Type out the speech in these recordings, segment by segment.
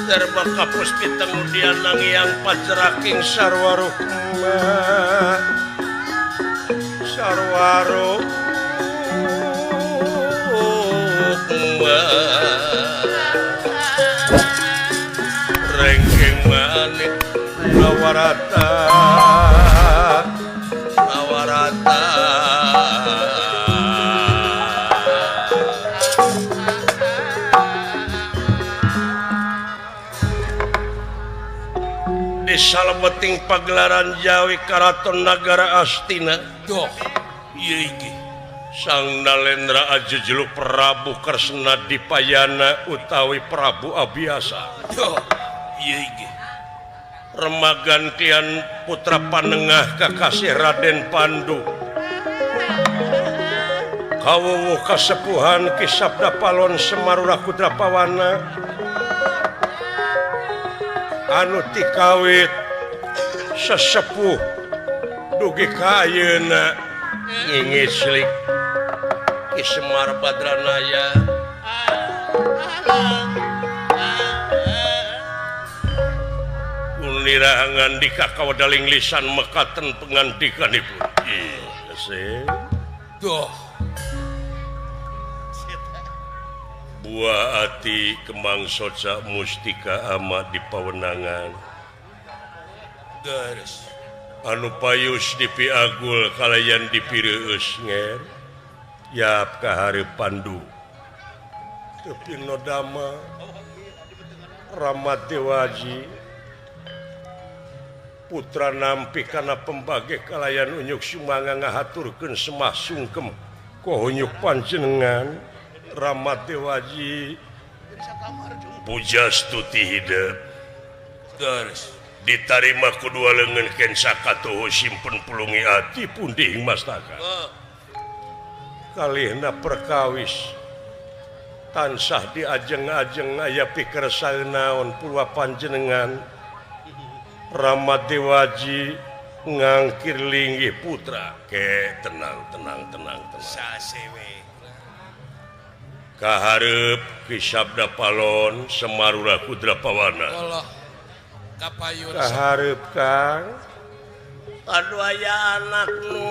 Darma kapusti kemudian nangiang pajeraking sarwarukma rengking manik nawarata di salebeting pagelaran Jawi Karaton Nagara Astina. Doh, iya iki. Sang Nalendra Ajejeluk Prabu Kresna Dipayana utawi Prabu Abiasa. Doh, iya iki. Remagan kian putra panengah kakasih Raden Pandu. Kawuwuh kasepuhan Ki Sabda Palon Semarura Kudrapawana. Anu tikawit sesepuh dugi ka ayeuna ngingislik Ki Semar Badranaya ulirahangan di kakawadaling lisan mekaten pengandikanipun iya Doh, buah ati kembang soca mustika amat di pawenangan garis. anu payus di piagul kalayan di pireus nger yap kahari Pandu tepi nodama Ramat Dewaji putra nampi kana pembage kalayan unyuk sumanga ngahaturkeun semah sungkem kohonyuk panjenengan Ramat Dewaji pujastuti hidup Garis. ditarima kedua lengan ken sakatuh simpen pulungi ati punding mastaka kalihna perkawis tansah diajeng-ajeng aya pikersaan naon pulwa panjenengan Ramat Dewaji ngangkir linggih putra ke tenang Sasewe. kaharep Ki Sabda Palon Semarura Kudrapawana Allah kapayun. kaharep Kang aduh aya anak nu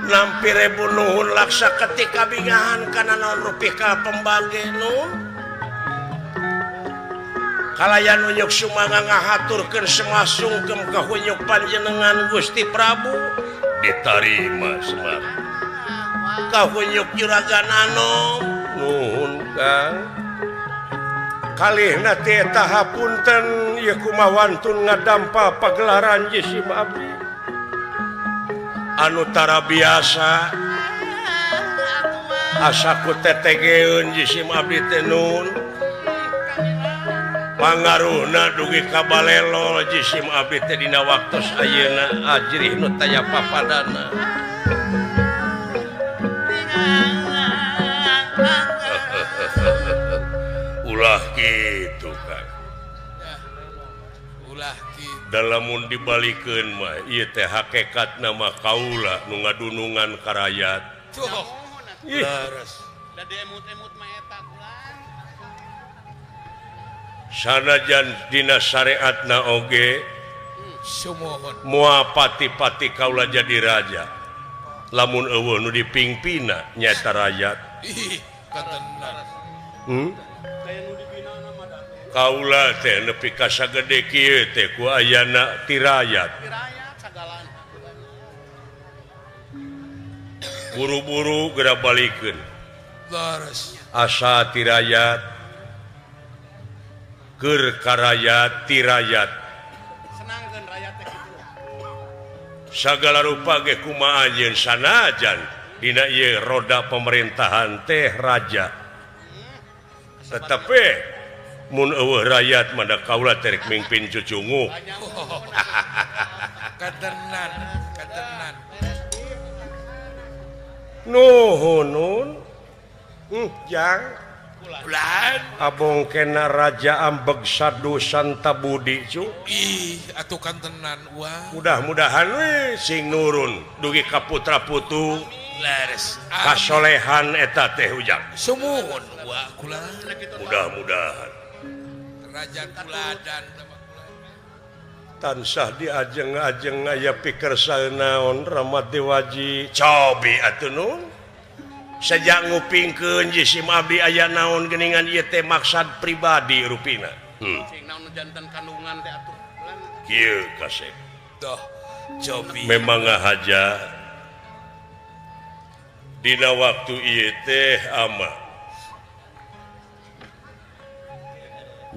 nampi rebu nuhun laksa ketika bingahan kana naon rupika pembage nu kalayan unyuk sumanga ngahaturkeun semua sungkem kahunyuk panjenengan Gusti Prabu ditarima Semar kahunyuk juragan anom nuhun Kang kalihna teh eta hapunten ieu kumawantun ngadampa pagelaran jisim abdi anu tara biasa asaku tetegeun jisim abdi teh nun pangaruhna dugi ka balelo jisim abdi teh dina waktos ayeuna ajrih nu taya papadana ulah kitu Kang Ulah kitu. dalamun dibalikeun mah ieu teh hakikatna mah kaula nu ngadunungan ka rakyat Doh. ih Garis. Da emut-emut mah eta kulan. sanajan dina syariatna oge Sumohon. moal pati-pati kaula jadi raja lamun eueuh nu dipingpina nyaeta rakyat Ih, katenan. Kayak nu dibinana mah da kaula teh nepi ka sagede kieu teh ku ayana ti rakyat rakyat sagalana. buru-buru geura balikeun Garis. asa ti rakyat keur ka rakyat ti rakyat Senangkeun rakyat teh kitu. sagala rupa ge kumaha anjeun sanajan dina ieu roda pemerintahan teh raja tetapi mun eueuh rakyat mah da kaula terek mingpin cucungu Katenan. nuhun nun jang Ulan. Abong kena Raja Ambeg Sadu Santa Budi cu. Ih, atuh kan tenan wah. Mudah-mudahan we sing nurun dugi ka putra putu Leres. kasolehan eta teh ujang. Sumuhun wah kula. Mudah-mudahan Raja tuladan. tansah diajeng-ajeng aya pikersana naon Ramat Dewaji cobi atuh nun. Sejak ngupingkeun jisim abdi aya naon geuningan ieu teh maksad pribadi rupina. Sing naon janten kandungan teh atuh. Kieu kasep. Tuh, cobi. Memang ngahaja dina waktu ieu teh ama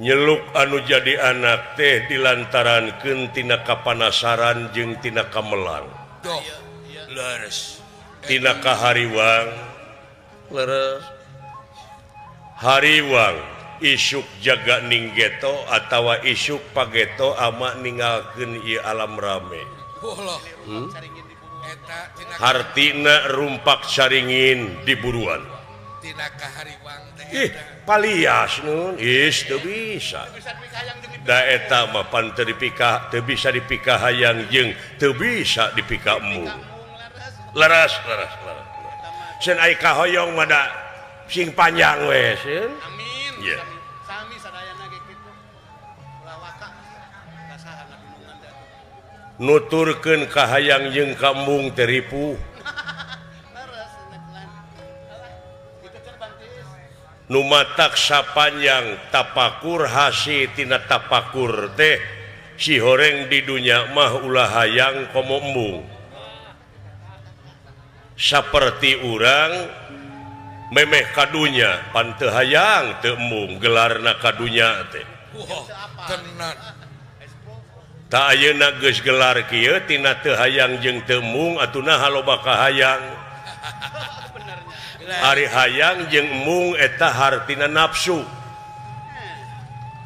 nyeluk anu jadi anak teh dilantarankeun tina kapanasaran jeung tina kamelang. Tuh, leres. Tina kahariwang leres hariwang isuk jaga ninggeto atawa isuk pageto ama ninggalkeun ieu alam rame. Wallah. Saringin diburu. Eta tina Hartina rumpak saringin diburuan. tina kahariwang teh. Ih, palias nun, teu bisa. Bisa dipikayang jeung Da eta mah pan teu dipikah, teu bisa dipikah hayang jeung teu bisa dipikah embung. laras. Laras. Sen ai kahoyong mah da sing panjang we, sen. Amin. Iya. Sami sadayana ge kitu. Lawaka. Kasahana binungan teh. Nuturkeun ka hayang jeung ka embung teu ripuh. Laras nek lan. Alah. Kitu cenah bantis. Nu matak sapanjang tapakur hasi tina tapakur teh si horeng di dunya mah ulah hayang komo embung. Saperti urang memeh kadunya pan teu hayang teu embung gelarna kadunya teh. Wah, tenan. Ta ayeuna geus gelar kieu tina teu hayang jeung teu embung atuna haloba kahayang. Ari hayang jeung embung eta hartina nafsu.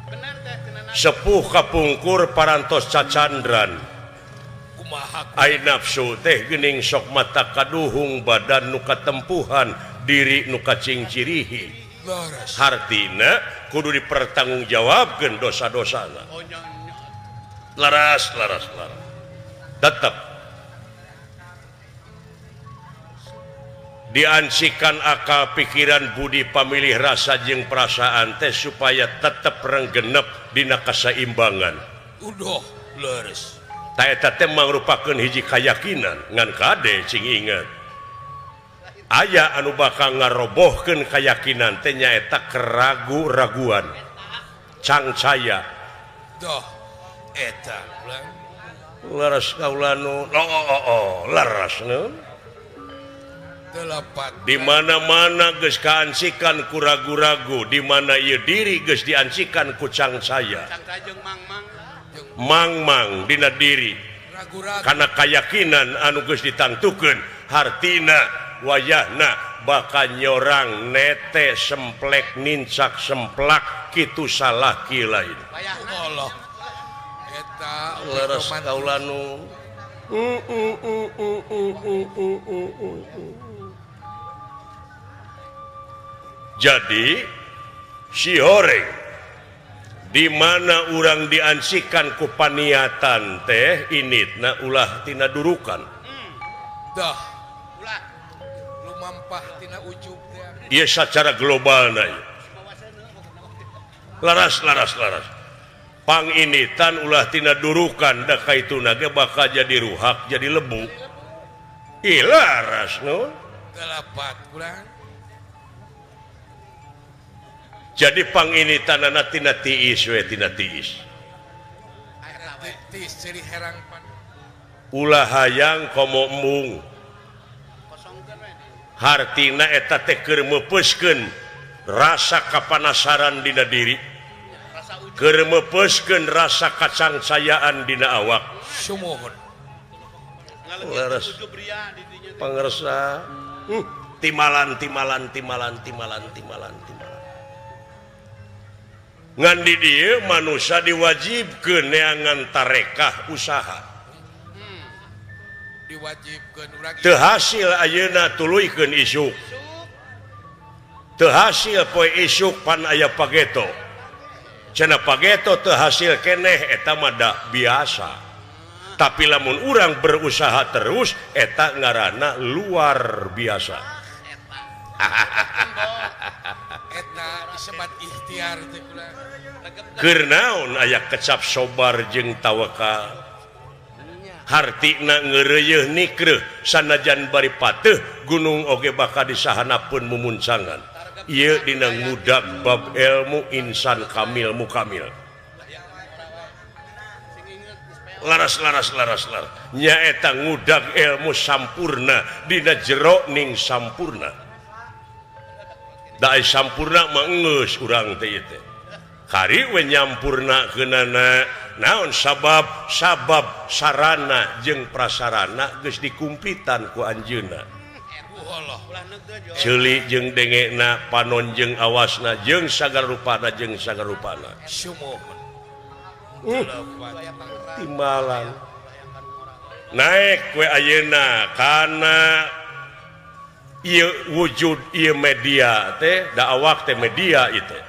Bener teh cenah. Sepuh kapungkur parantos cacandran. Kumaha Ai nafsu teh geuning sok mata kaduhung badan nu katempuhan diri nu kacingcirihi. leres. Hartina kudu dipertanggungjawabkeun dosa-dosana. Oh nyo. Laras. Tetep diansikan akal pikiran budi pamilih rasa jeung perasaan teh supaya tetep renggenep dina kasaimbangan. Udah, leres. Ta eta teh mangrupakeun hiji kayakinan ngan kade cing inget. Aya anu bakal ngarobohkeun kayakinan teh nyaeta keragu-raguan. Cangcaya. Tuh, eta ulang. Laras kaula nu laras nu. Delapan. Di mana-mana geus kaansikan ku ragu-ragu, di mana ieu diri geus diansikan ku cangcaya. Cangka jeung mang-mang. Mang-mang dina diri Ragu-ragu. kana kayakinan anu geus ditangtukeun hartina wayahna bakal nyorang nete semplek nincak semplak kitu salah kieu lain. Bayahna. Allah. Eta Leres romantis. kaula nu jadi si horeng di mana urang diansikan ku paniatan teh initna ulah tina durukan. Dah, Ulah. lumampah tina ujub teh. Ieu secara global na ieu. Laras. Panginitan ulah tina durukan da kaituna ge bakal jadi ruhak jadi lebu. Ih laras nu. Delapan kurang. Jadi panginitanana tina tiis we tina tiis. Tis ciri herang pan. Ulah hayang komo embung. Kosongkeun we. Hartina eta teh keur meupeskeun rasa kapanasaran dina diri, Rasa ujug. keur meupeskeun rasa kacangcayaan dina awak. Sumuhun. Leres. Ngaleungkeun ujug ria di dinya. Pangersa timalan ngan di dieu manusia diwajibkeun neangan tarekah usaha. Diwajibkeun urang Teu hasil ayeuna tuluykeun isuk. teu hasil poe isuk pan aya pageto cenah pageto teu hasil keneh eta mah da biasa tapi lamun urang berusaha terus eta ngaranna luar biasa eta disebut ikhtiar teh kula keur naon aya kecap sobar jeung tawakal hartina ngeureuyeun nikreuh sanajan bari pateuh gunung oge bakal disahanapeun mumuncangan ieu dina ngudag bab ilmu insan kamil mukamil laras nyaeta ngudag ilmu sampurna dina jero ning sampurna da sampurna mah geus urang teh ieu teh kari we nyampurnakeunana naon sabab sarana jeung prasarana geus dikumpitan ku anjeunna ceuli jeung dengena panon jeung awasna jeung sagarupana syumohun timbalan naik we ayeuna kana ieu wujud ieu media teh da awak teh media itu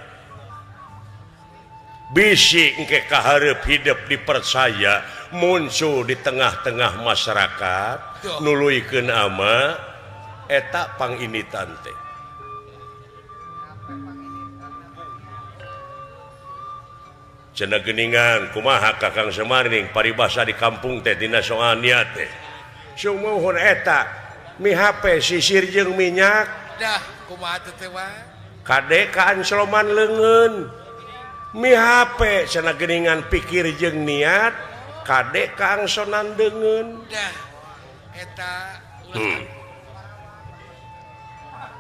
bisi engke kahareup hidup dipercaya muncul di tengah-tengah masyarakat nuluykeun ama eta panginitan teh cenah geuningan kumaha Kakang Semar-ning paribasa di kampung teh dina soal niat teh sumuhun eta mi HP sisir jeung minyak dah kumaha teh wa kade ka ansloman leungeun mi HP cenah geuningan pikir jeung niat kade ka angsonan deungeun dah eta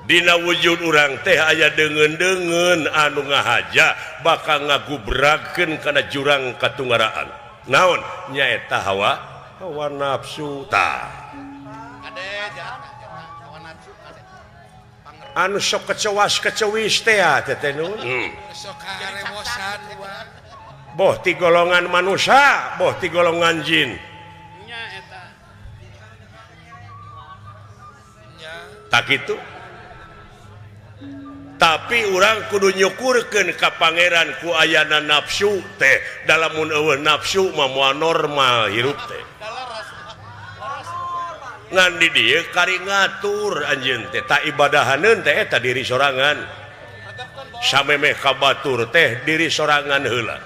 dina wujud urang teh aya deungeun-deungeun anu ngahaja bakal ngagubrakeun kana jurang katunggaraan naon nyaeta hawa nafsu tah anu sok kecewas-kecewis teh teh nun sok karewosan boh ti golongan manusia boh ti golongan jin tak kitu tapi urang kudu nyukurkeun ka pangeran ku ayana nafsu teh dalam mun eueuh nafsu mah moal normal hirup teh ngan di dieu kari ngatur anjeun teh ta ibadahaneun teh eta diri sorangan samemeh ka batur teh diri sorangan heula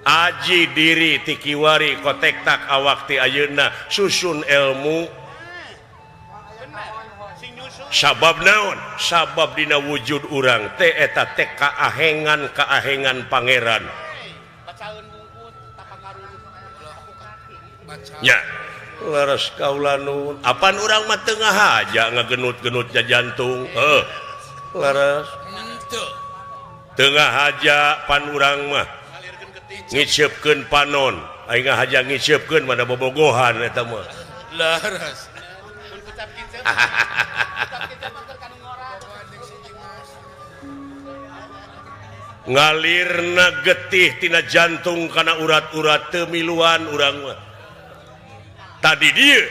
aji diri ti kiwari kotektak awak ti ayeuna susun ilmu sabab naon sabab dina wujud urang teh eta teh kaahengan pangeran nya leres kaula nun apan urang mah teu ngahaja ngagenut-genut jantung leres teu ngahaja pan urang mah ngiceupkeun panon aing ngahaja ngiceupkeun mana bobogohan eta mah leres ngalirna getih tina jantung kana urat-urat teu miluan urang mah tadi dieu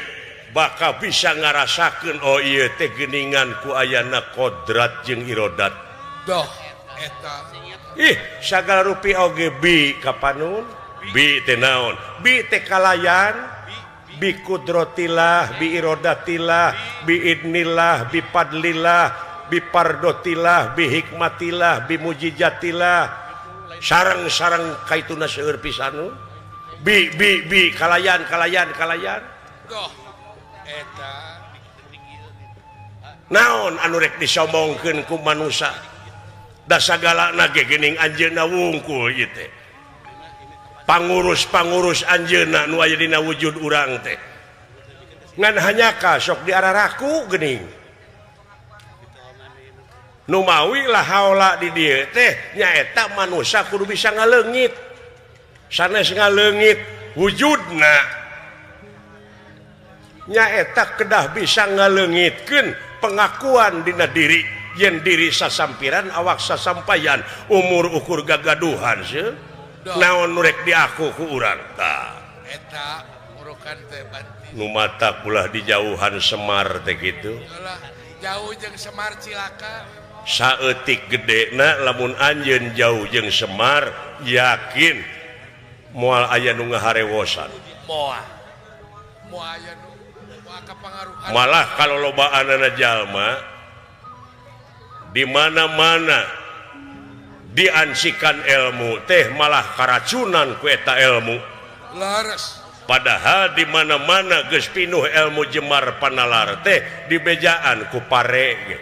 bakal bisa ngarasakeun oh ieu teh geuningan ku ayana kodrat jeung irodat doh eta ih sagala rupi oge bi kapanun bi teh naon bi teh kalayan bi kudrotillah bi irodatillah bi idnillah bi padlillah bi pardotillah bi hikmatillah bi mujizatillah sareng-sareng kaituna seueur pisan bi kalayan doh eta naon anu rek disombongkeun ku manusia da sagalana ge geuning anjeunna wungkul ieu teh pangurus anjeunna nu aya dina wujud urang teh ngan hanyaka sok diararaku geuning nu mawi lah haula di dieu teh nyaeta manusia kudu bisa ngaleungit sanes ngaleungit wujudna nyaeta kedah bisa ngaleungitkeun pengakuan dina diri yen diri sasampiran awak sasampayan umur ukur gagaduhan seuh naon nu rek diaku ku urang tah eta urukan teh batin nu mata ulah dijauhan Semar teh kitu jauh jeung Semar Cilaka saeutik gedena lamun anjeun jauh jeung Semar yakin moal aya nu ngaharewosan moal aya nu moal kapangaruhan malah kalau lobaanana jalma di mana-mana diansikan ilmu teh malah karacunan ku eta ilmu laras padahal di mana-mana geus pinuh ilmu jemar panalar teh dibejaan ku pare ge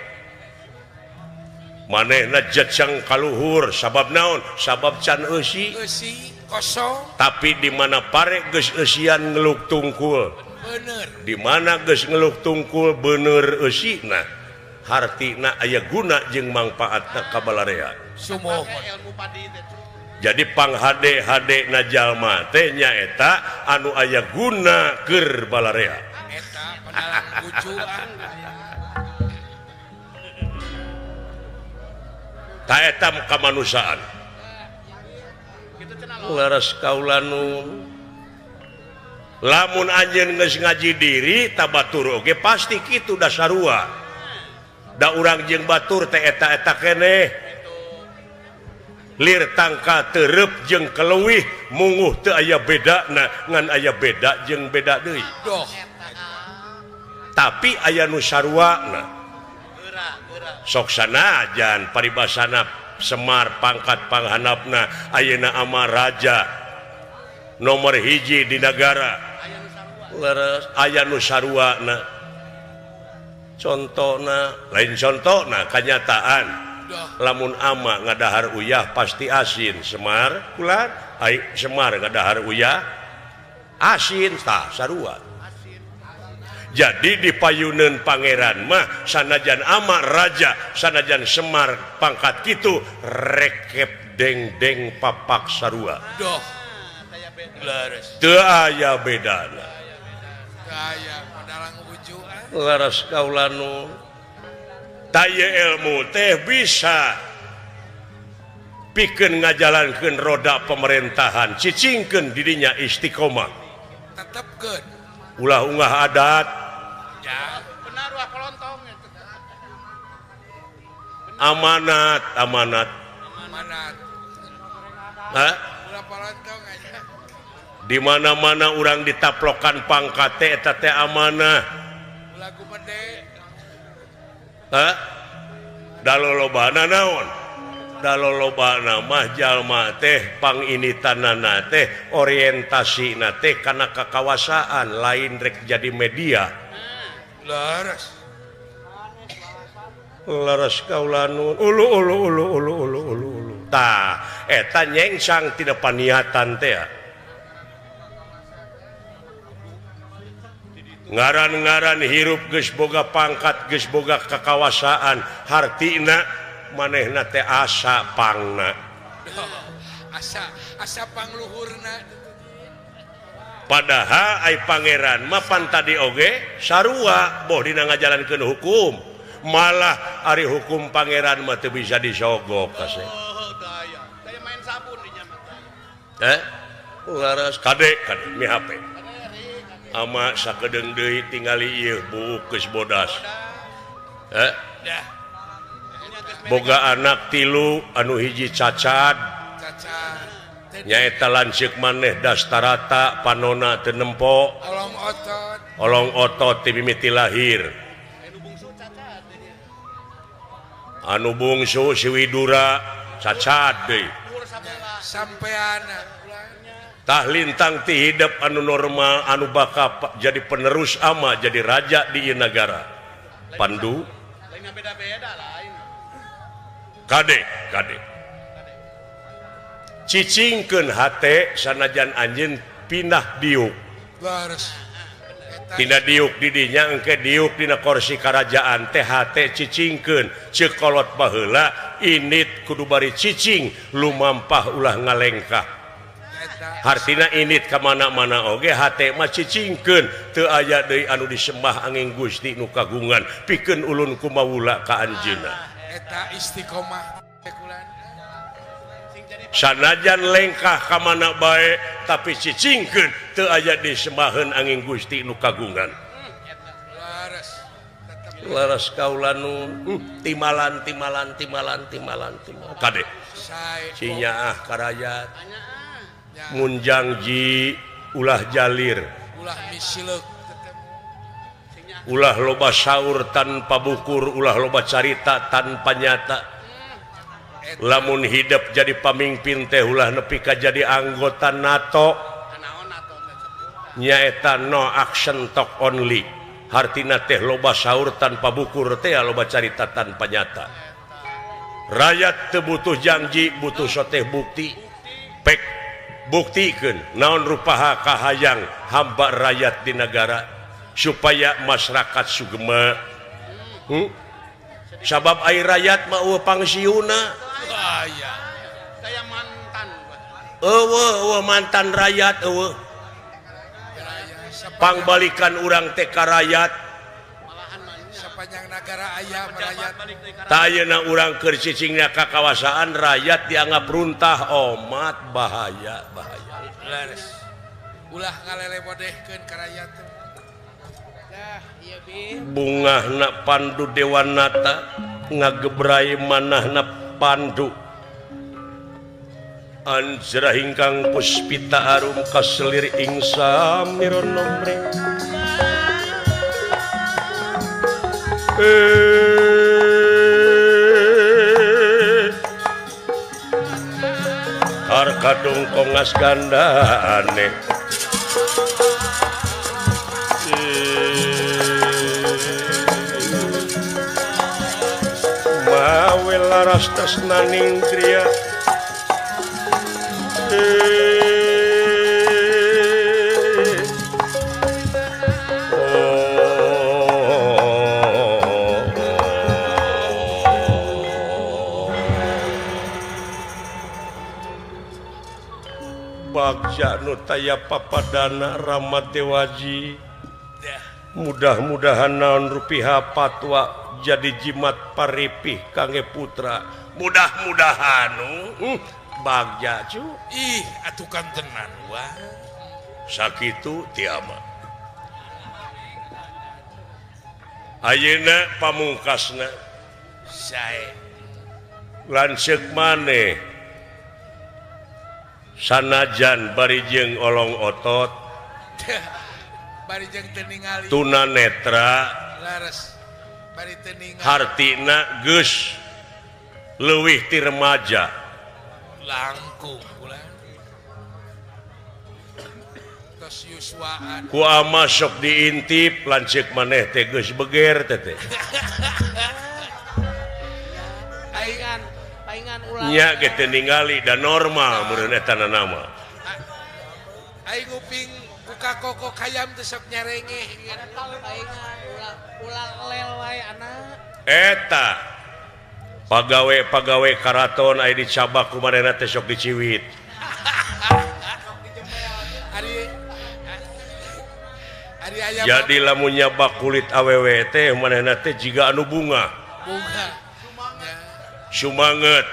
manehna jeceng kaluhur sabab naon sabab can eusi kosong tapi di mana pare geus eusian ngeluk tungkul bener di mana geus ngeluk tungkul bener eusina hartina aya guna jeung mangpaatna ka balarea sumohon ilmu padi teh jadi panghade-hade na jalma teh nyaeta anu aya guna keur balarea eta padalang bujuan ta eta kamanusan kitu cenah leres kaulanun lamun anjeun geus ngaji diri tabatur oge pasti kitu da sarua da urang jeung batur teh eta-eta keneh lir tangka terep jeung keleuwih munguh teu aya bedana ngan aya beda jeung beda deui doh tapi aya nu saruana geura sok sanajan paribasana Semar pangkat panghanapna ayeuna ama raja nomor hiji di negara leres aya nu saruana contohna lain contohna kanyataan lamun ama ngadahar uyah pasti asin Semar kulan ai Semar ngadahar uyah asin tah sarua jadi di payuneun pangeran mah sanajan ama raja sanajan Semar pangkat kitu rekep deng-deng papak sarua doh laras teu aya bedana aya padalang bujuan laras kaulanu taya ilmu teh bisa pikeun ngajalankeun roda pemerintahan cicingkeun didinya istiqomah tetepkeun ulah ungah adat ya benar wah kolontong amanat manat Hah? ulah palontong aja Di mana-mana urang ditaplokan pangkat teh eta teh amanah ulah gumede Hah? Dalolobana naon? Dalolobana mah jalma teh panginitanana teh orientasina teh kana kakawasaan lain rek jadi media. Laras kaulanun ulu. Tah eta nyengsang tidak paniatan teh. Ngaran-ngaran hirup geus boga pangkat geus boga kakawasaan hartina manehna teh asa pangna asa pangluhurna padahal ai pangeran mapan tadi oge sarua boh dina ngajalankeun hukum malah ari hukum pangeran mah teu bisa disogok kasih daya main sabun di nyaman laras kade mi HP ama sakedeung deui tingali ieu buuk geus bodas boga anak tilu anu hiji cacat nyaeta lanceuk maneh dastarata panona teu nempo olong otot ti mimiti lahir anu bungsu si Widura cacat deui sampeana tah lintang ti hidup anu normal anu bakal jadi penerus ama jadi raja di ieu negara Pandu lain beda-beda lain kade cicingkeun hate sanajan anjeun pindah diuk pindah diuk didinya engke diuk dina kursi kerajaan teh hate cicingkeun ceuk kolot baheula init kudu bari cicing lumampah ulah ngalengkah hartina init ka mana-mana oge hate mah cicingkeun teu aya deui anu disembah angin Gusti nu kagungan pikeun ulun kumaula ka anjeunna eta istiqomah sanajan lengkah ka mana bae tapi cicingkeun teu aya disembaheun angin Gusti nu kagungan laras kaulanun timalan kade cinya karayat munjangji ulah jalir ulah loba syaur tanpa bukur ulah loba carita tanpa nyata lamun hidup jadi pamimpin teh ulah nepi ka jadi anggota NATO nyaeta no action talk only hartina teh loba syaur tanpa bukur teh loba carita tanpa nyata rakyat teu butuh janji butuh soteh bukti pek buktikeun naon rupaha kahayang hamba rakyat di negara supaya masyarakat sugema sabab ai rakyat mah pangsiuna kayak mantan mantan rakyat pangbalikan urang teh ka rakyat sepanjang negara aya rakyat tayeuna urang keur cicingna ka kawasaan rakyat dianggap runtah omat bahaya lares ulah ngalele modehkeun ka rakyat bungahna pandu dewanata ngagebrai manahna pandu anjrah ingkang puspita arum kaselir ing samiron nomre kadung kongas gandane mawe laras tresnaning kriya bagja nu taya papadana Rama Dewaji mudah-mudahan naon rupiah patwa jadi jimat paripih kangge putra mudah-mudahan bagja cu atuh kan tenan wah sakitu tiama ayeuna pamungkasna sae lanceuk maneh sanajan bari jeung olong otot bari jeung teu ningali tuna netra laras bari teu ningali hartina geus leuwih ti remaja langkung ulah tos yuswaan ku ama sok diintip lanceuk maneh teh geus beger teh paingan ulah nya ge teu ningali da normal meureun eta nama aing nguping buka koko hayam teh sok nyarengeh paingan ulah lel wae anak eta pagawe karaton aya dicabak kumanehna teh sok diciwit ari aya jadi lamun nyabak kulit awewe teh manehna teh jiga anu bunga sumanget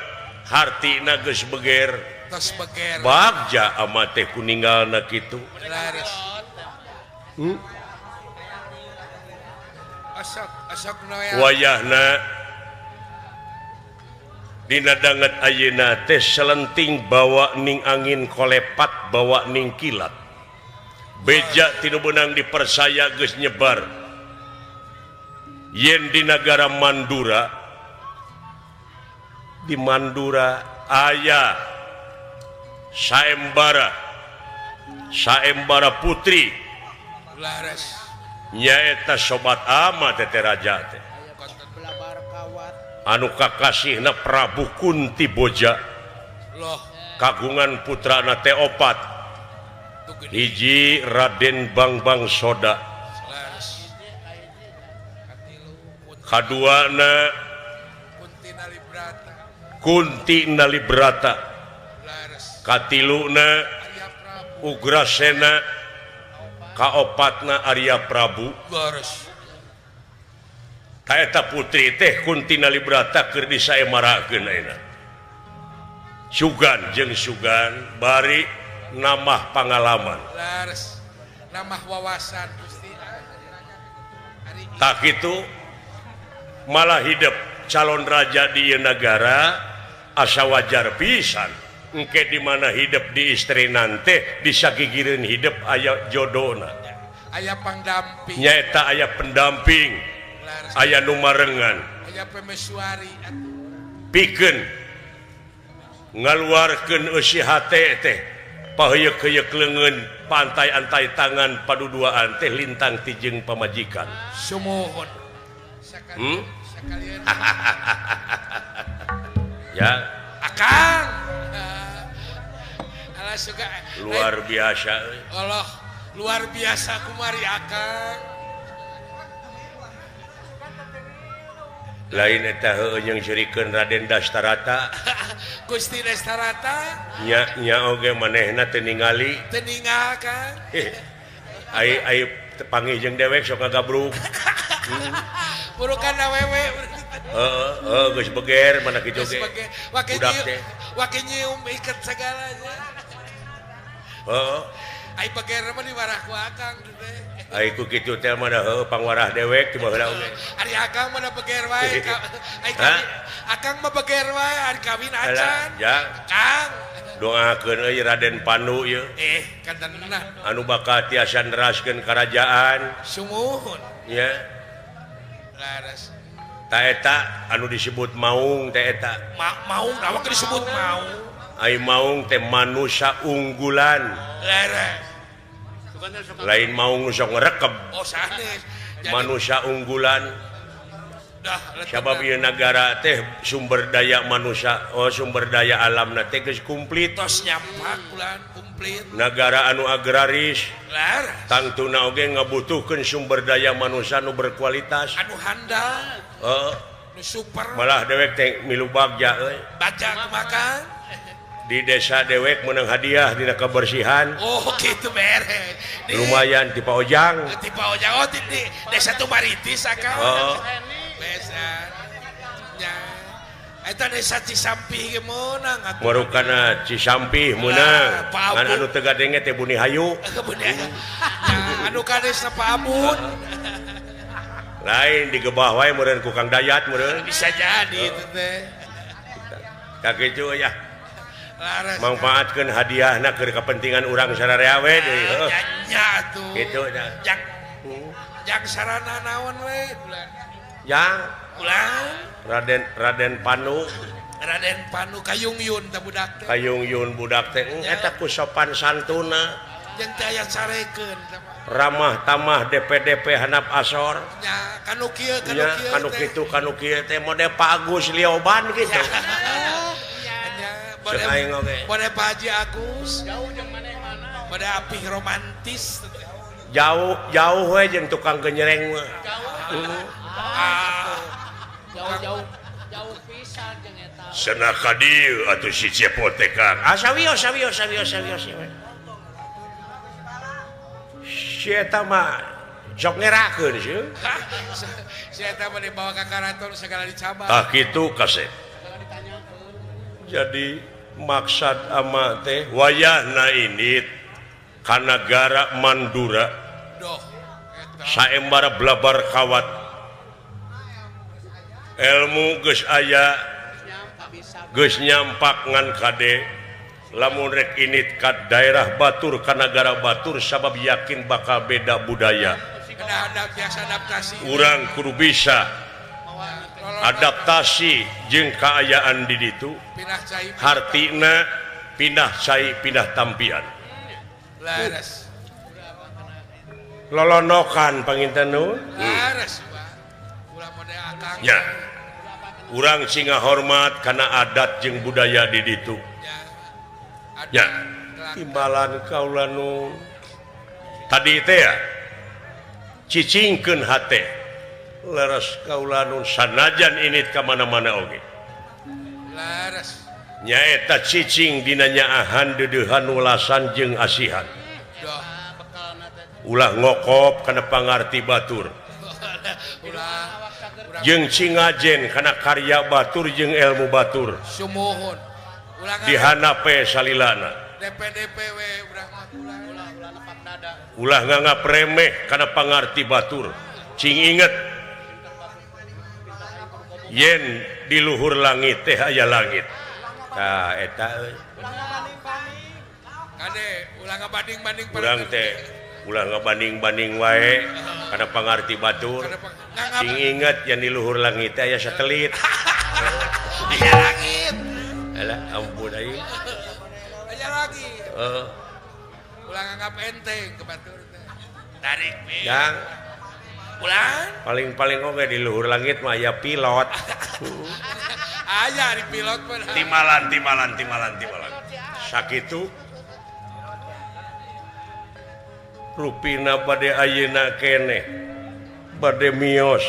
hartina geus beger tos beger bagja ama teh kuninggalna kitu lares asok noel wayahna dina danget ayeuna teh selenting bawa ning angin kolepat bawa ning kilat beja tinu beunang dipersaya geus nyebar yen di negara Mandura di Mandura aya saembara putri lares nyaeta sobat ama teteh raja teh anu kakasihna Prabu Kunti Boja loh kagungan putrana teh opat hiji Raden Bangbang Soda kaduana Kunti Nalibrata katiluna Ugrasena kaopatna Arya Prabu kaeta putri teh Kunti Nalibrata keur disaemarakeun ayeuna Sugan jeung Sugan bari namah pangalaman lares namah wawasan Gusti tak kitu malah hidup calon raja di negara asa wajar pisan engke di mana hidup di istri nanti disagigireun hidup aya jodona aya pangdamping nyaeta aya pendamping aya nu marengan aya pemesuari pikeun ngaluarkeun eusi hate teh paheuyeuh-heuyeuh leungeun pantai-antai tangan paduduaan teh lintang tijeng pamajikan sumuhun sekalian ya akang ala suka luar biasa Allah luar biasa kumari akang lain eta heueuh jeung sirikeun Raden Dastarata Gusti Dastarata nya oge manehna teu ningali teu ningal Kang ai panggih jeung dewek sok ngagabruk purukan awewe geus beger mana kitu ge budak teh wake nyium iket segalanya ai beger mah diwarah ku akang teh ai ku kitu teh mah pangwarah dewek coba heula oge ari akang mah beger wae ai akang mah beger wae ari kawin acan ya Kang doakeun euy Raden Panu ieu kantenna anu bakal tiasa neraskeun karajaan sumuhun ya laras ta eta anu disebut maung teh eta maung awak disebut maung ai maung teh manusia unggulan laras lain maung nu sok ngrekeb oh sanes manusia unggulan sabab ieu nagara teh sumber daya manusia sumber daya alamna teh geus komplit tos nyampak bulan komplit nagara anu agraris laras tangtuna oge ngabutuhkeun sumber daya manusia nu berkualitas anu handal nu super malah dewek teh milu bagja euy baca makan di desa dewek menang hadiah dina kebersihan oh gitu beres lumayan ti Paojang di Paojang di desa Tumaritis akang besan nya eta desa Cisampih ge meunang atuh marukana Cisampih meunang ngan anu teu gadenge teh Buni Hayu anu ka desa Pak Abun lain digebah wae meureun ku Kang Dayat meureun bisa jadi itu teh kakitu ya laras manfaatkeun hadiahna keur kepentingan urang sararea we deui nya tuh kitu jak sarana naon we bulan yang ulang Raden Panu Kayungyun teh budak teh Kayungyun budak teh eta ku sopan santuna jeung teh aya carekeun ramah tamah DP handap asor nya kanu kieu kanu kieu teh mode Pak Agus Lioban gitu pada Pak Haji Agus jauh jeung maneh-maneh pada apih romantis jauh we jeung tukang genyereng mah jauh pisan jeung eta cenah ka dieu atuh si Cepote Kang sawios si eta mah jok ngerakeun sih si eta mah dibawa ka karaton segala dicabar tah kitu kasep jadi maksud ama teh wayahna ini ka nagara Mandura saembara blabar kawat ilmu geus aya geus nyampak ngan kade lamun rek init ka daerah Batur ka nagara Batur sabab yakin bakal beda budaya biasa adaptasi urang kudu bisa adaptasi jeung kaayaan di ditu hartina pindah cai pindah tampian laras lolonokan panginten nu laras ulah model akang nya urang singa hormat kana adat jeung budaya di ditu nya timbalan kaula nu tadi teh ya cicingkeun hate leres kaula nu sanajan init ka mana-mana oge laras nyaeta cicing dina nyaahan deudeuhan ulasan jeung asihan ulah ngokop kana pangarti batur jeung cingajen kana karya batur jeung ilmu batur sumuhun dihanape salilana DP we ulah nganggap remeh kana pangarti batur cing inget yen di luhur langit teh aya langit eta kade ulah ngabanding-banding urang teh ulah ngabanding-banding wae kana pangarti batur sing inget yang di luhur langit teh aya satelit aya langit alah ampun aing aya lagi ulah nganggap enteng ke batur teh tarik yang ulah paling-paling oge di luhur langit mah aya pilot aya di pilot mah timalan sakitu rupina bade ayeuna keneh bade mios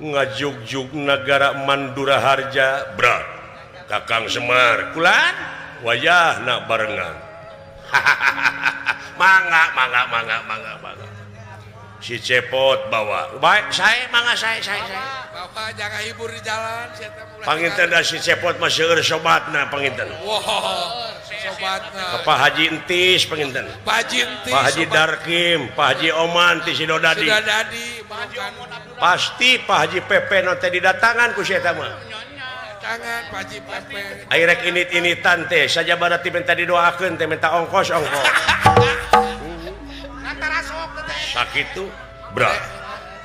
ngajugjug negara Mandura Harja bra Kakang Semar kulan wayahna barengan mangga si Cepot bawa baik saya mangga saya bapak jangan hibur di jalan panginten da si Cepot mah seueur sobatna panginten wow sobatna Pak Haji Entis panginten Pak Haji Entis Pak Haji Darkim Pak Haji Oman ti Sidodadi pasti Pak Haji Pepe nanti didatangan ku si eta mah tangan Pak Haji Pepe airek init-initan teh saja barat minta didoakeun teh minta ongkos sakitu bra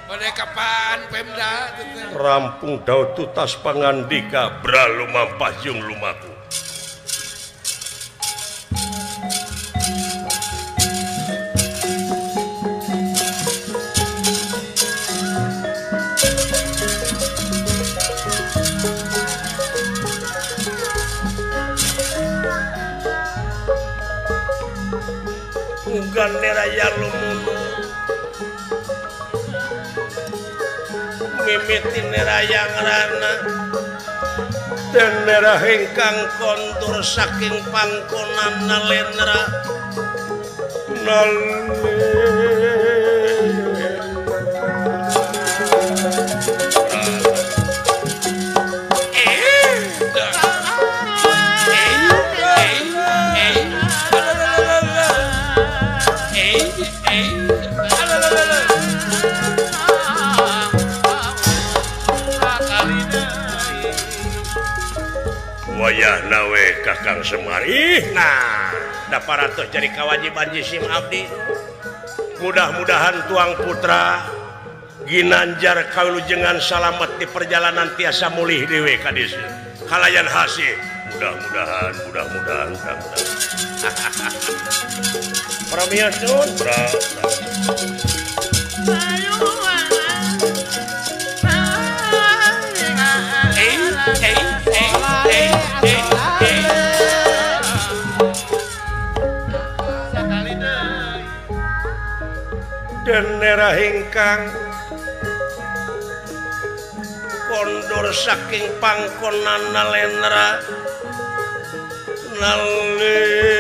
bade kapaan Pemda rampung daud tutas pangandika bra lumampah jeung lumaku Neraya lumunu mimitin neraya ngerana dan nerah hengkang kontur saking pangkonan nalendra wayah nawe Kakang Semar nah daparatos jadi kewajiban jisim abdi mudah-mudahan tuang putra ginanjar kawilujengan salamet di perjalanan tiasa mulih dewe kadis kalayan hasil mudah-mudahan Pramios nun dan nerah hengkang kondor saking pangkonan nalendra nale